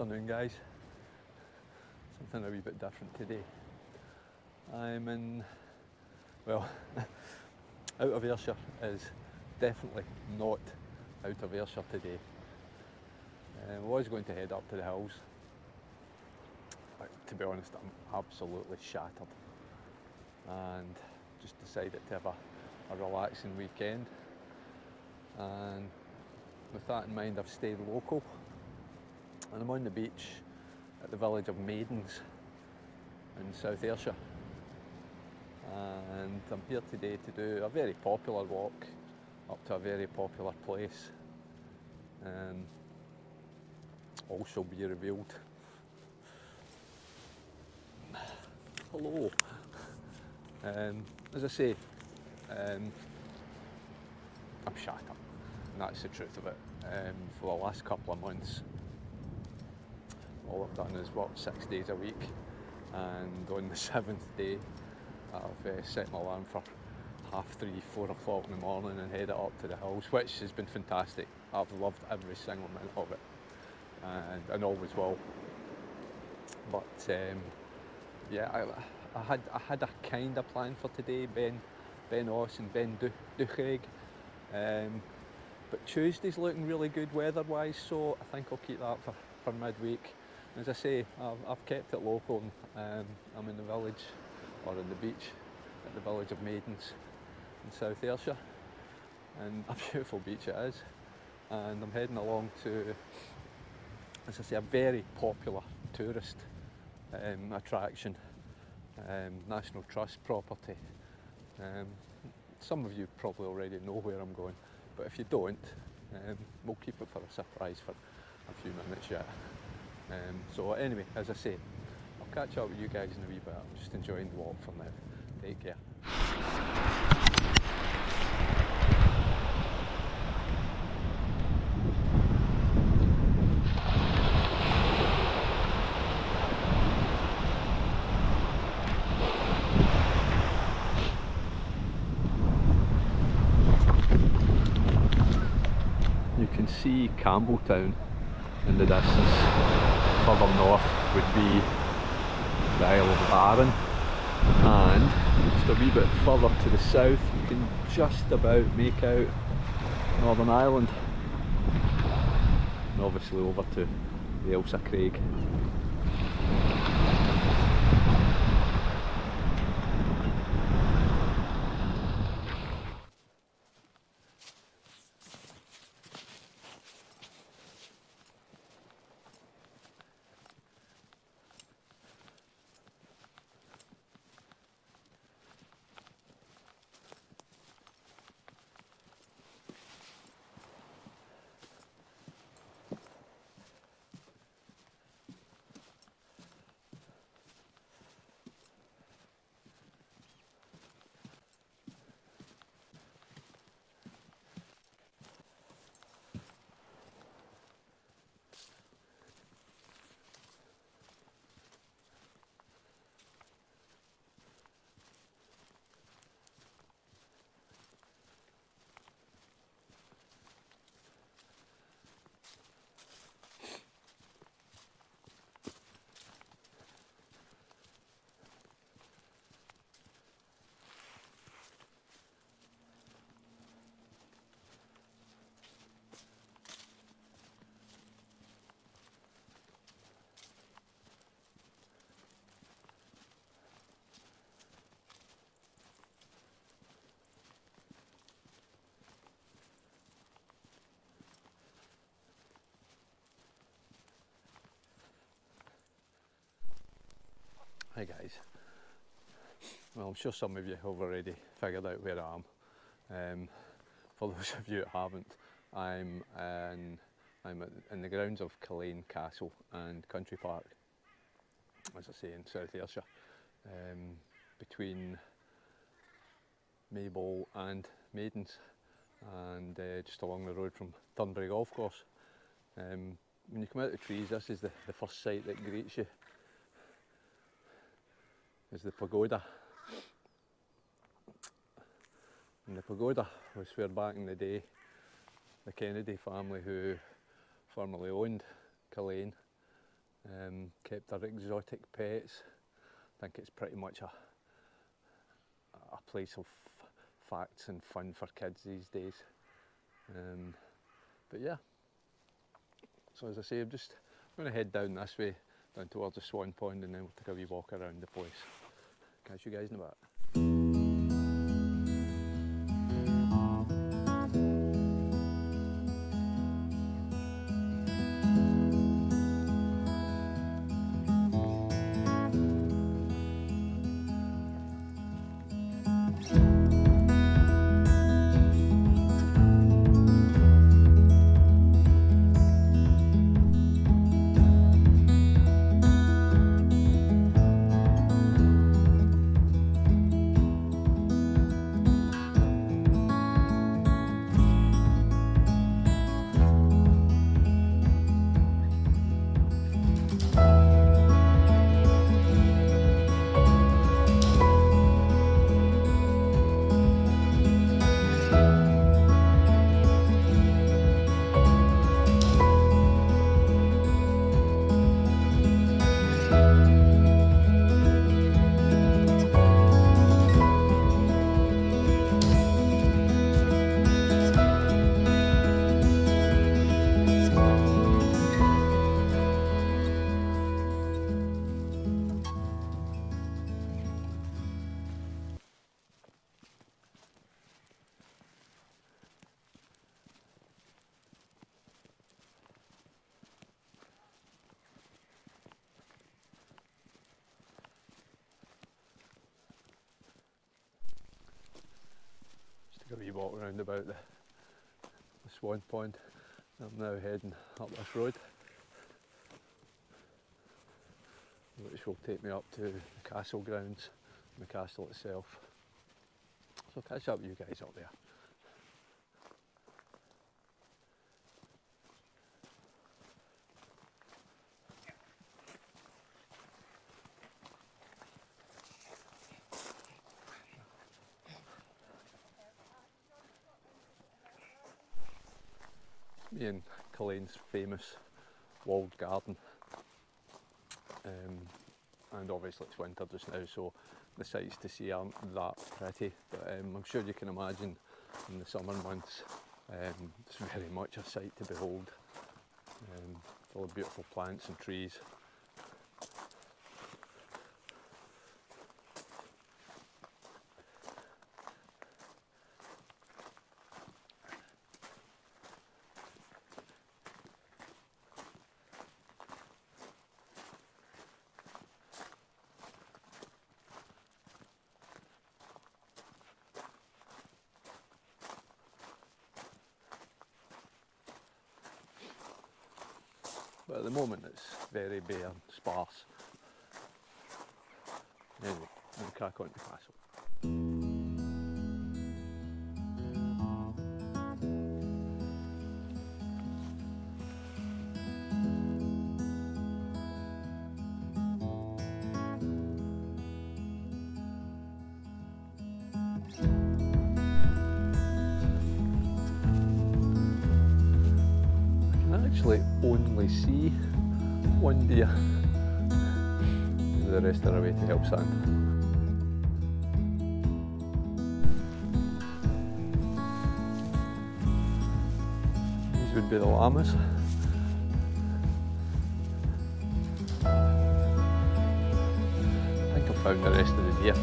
Afternoon, guys. Something a wee bit different today. I'm in, well, out of Ayrshire is definitely not out of Ayrshire today. I was going to head up to the hills, but to be honest, I'm absolutely shattered and just decided to have a relaxing weekend. And with that in mind, I've stayed local and I'm on the beach at the village of Maidens in South Ayrshire, and I'm here today to do a very popular walk up to a very popular place, all shall be revealed. Hello. As I say, I'm shattered, and that's the truth of it. For the last couple of months, all I've done is work 6 days a week, and on the 7th day I've set my alarm for 3:30, 4 o'clock in the morning and headed up to the hills, which has been fantastic. I've loved every single minute of it, and always will. But yeah, I had a kind of plan for today, Ben Oss and Ben Duchraig, but Tuesday's looking really good weather-wise, so I think I'll keep that for midweek. As I say, I've kept it local. I'm in the village, or in the beach, at the village of Maidens in South Ayrshire, and a beautiful beach it is. And I'm heading along to, as I say, a very popular tourist attraction, National Trust property. Some of you probably already know where I'm going, but if you don't, we'll keep it for a surprise for a few minutes yet. So anyway, as I say, I'll catch up with you guys in a wee bit. I'm just enjoying the walk for now. Take care. You can see Campbelltown in the distance. Further north would be the Isle of Arran, and just a wee bit further to the south you can just about make out Northern Ireland, and obviously over to the Ailsa Craig. Hi guys. Well, I'm sure some of you have already figured out where I am. For those of you that haven't, I'm in the grounds of Culzean Castle and Country Park, as I say, in South Ayrshire, between Maybole and Maidens, and just along the road from Turnberry Golf Course. When you come out of the trees, this is the first sight that greets you, is the pagoda. And the pagoda was where back in the day the Kennedy family, who formerly owned Culzean, kept their exotic pets. I think it's pretty much a place of facts and fun for kids these days. But yeah, so as I say, I'm just going to head down this way, down towards the Swan Pond, and then we'll take a wee walk around the place. Catch you guys in a bit. A wee walk around about the Swan Pond. I'm now heading up this road, which will take me up to the castle grounds and the castle itself. So I'll catch up with you guys up there. Me and Culzean's famous walled garden, and obviously it's winter just now, so the sights to see aren't that pretty, but I'm sure you can imagine in the summer months it's very much a sight to behold, full of beautiful plants and trees. But at the moment it's very bare and sparse. Anyway, I'm going to crack on to the castle. Actually only see one deer. Maybe the rest are away to help sand. These would be the llamas. I think I've found the rest of the deer.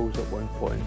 cables at one point.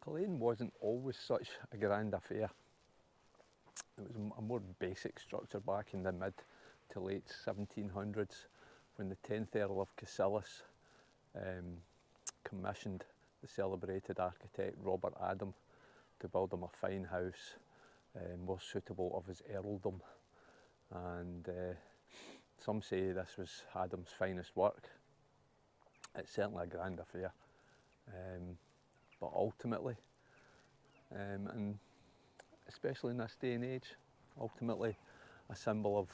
Culzean wasn't always such a grand affair. It was a more basic structure back in the mid to late 1700s when the 10th Earl of Cassilis commissioned the celebrated architect Robert Adam to build him a fine house more suitable of his earldom. And some say this was Adam's finest work. It's certainly a grand affair. But ultimately, and especially in this day and age, ultimately a symbol of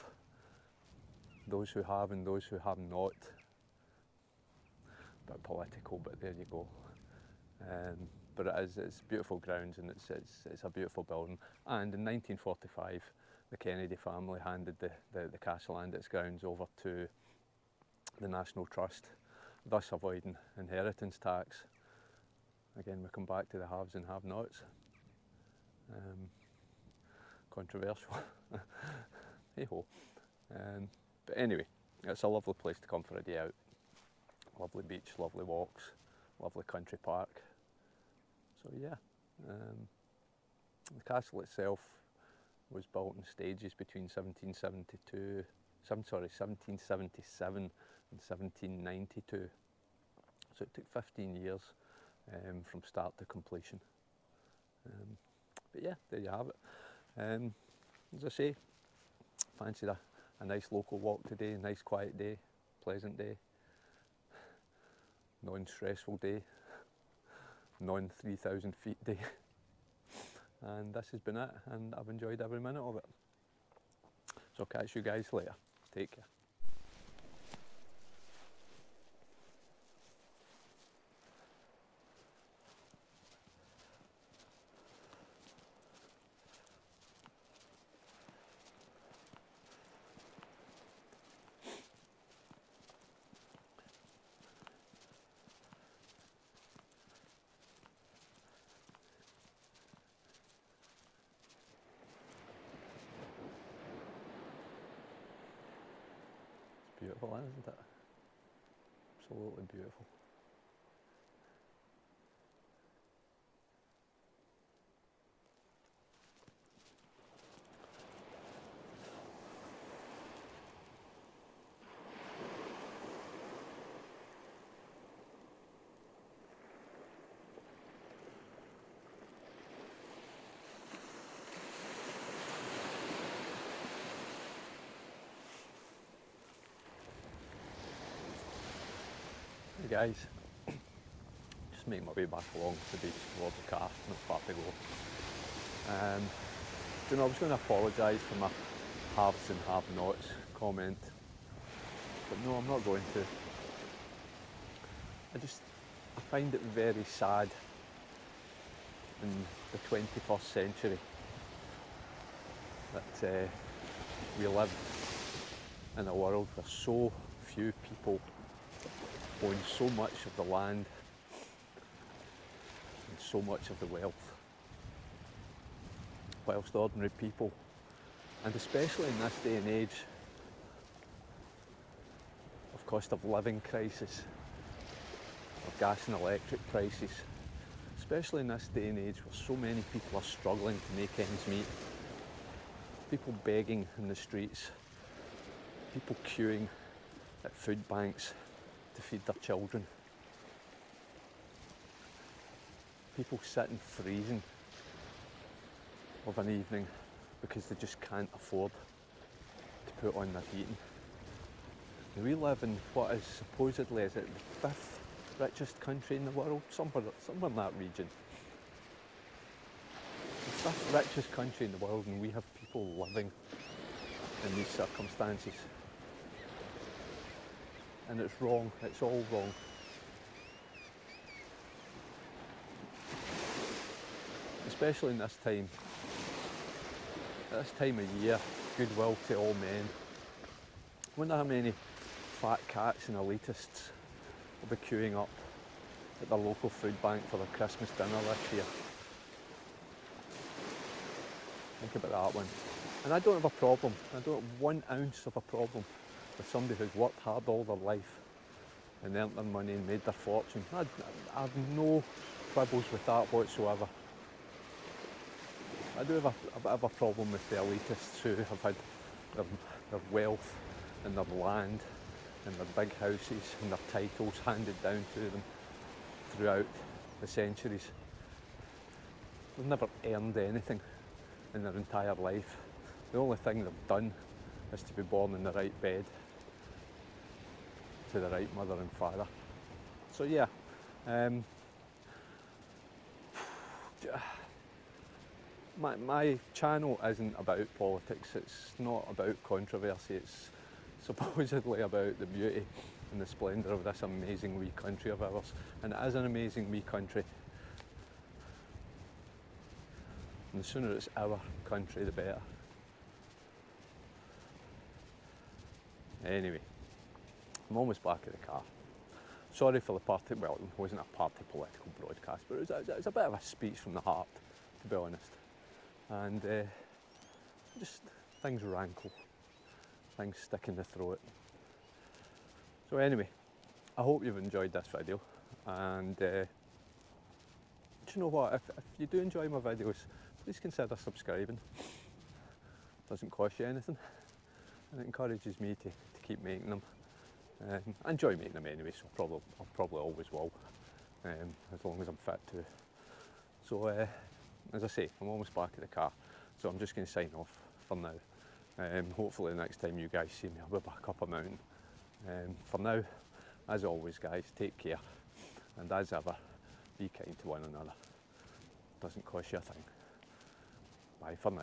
those who have and those who have not. A bit political, but there you go. But it's beautiful grounds, and it's a beautiful building. And in 1945, the Kennedy family handed the castle and its grounds over to the National Trust, thus avoiding inheritance tax. Again, we come back to the haves and have-nots. Controversial. Hey-ho. But anyway, it's a lovely place to come for a day out. Lovely beach, lovely walks, lovely country park. So yeah, the castle itself was built in stages between 1777 and 1792. So it took 15 years from start to completion. But yeah, there you have it. As I say, fancied a nice local walk today, a nice quiet day, pleasant day, non-stressful day, non-3,000 feet day. And this has been it, and I've enjoyed every minute of it. So I'll catch you guys later. Take care. Beautiful, isn't it? Absolutely beautiful. Hey guys, just making my way back along the beach towards the car, not far to go. I was going to apologise for my haves and have-nots comment, but no, I'm not going to. I find it very sad in the 21st century that we live in a world where so few people own so much of the land and so much of the wealth, whilst ordinary people, and especially in this day and age of cost of living crisis, of gas and electric prices, especially in this day and age where so many people are struggling to make ends meet, people begging in the streets, people queuing at food banks to feed their children, people sitting freezing of an evening because they just can't afford to put on their heating. And we live in what is supposedly, is it the 5th richest country in the world? Somewhere in that region. The 5th richest country in the world, and we have people living in these circumstances. And it's wrong, it's all wrong. Especially in this time, at this time of year, goodwill to all men. I wonder how many fat cats and elitists will be queuing up at the local food bank for their Christmas dinner this year. Think about that one. And I don't have a problem, I don't have 1 ounce of a problem with somebody who's worked hard all their life and earned their money and made their fortune. I have no quibbles with that whatsoever. I do have a bit of a problem with the elitists who have had their wealth and their land and their big houses and their titles handed down to them throughout the centuries. They've never earned anything in their entire life. The only thing they've done is to be born in the right bed to the right mother and father. So yeah, my channel isn't about politics, it's not about controversy, it's supposedly about the beauty and the splendour of this amazing wee country of ours. And it is an amazing wee country. And the sooner it's our country, the better. Anyway, I'm almost back at the car. Sorry for the party, well, it wasn't a party political broadcast, but it was a bit of a speech from the heart, to be honest. And just things rankle, things stick in the throat. So anyway, I hope you've enjoyed this video, and do you know what, if you do enjoy my videos, please consider subscribing. It doesn't cost you anything, and it encourages me to keep making them. I enjoy making them anyway, so I probably always will, as long as I'm fit to. So as I say, I'm almost back at the car, so I'm just going to sign off for now. Hopefully the next time you guys see me, I'll be back up a mountain. For now, as always guys, take care, and as ever, be kind to one another. Doesn't cost you a thing. Bye for now.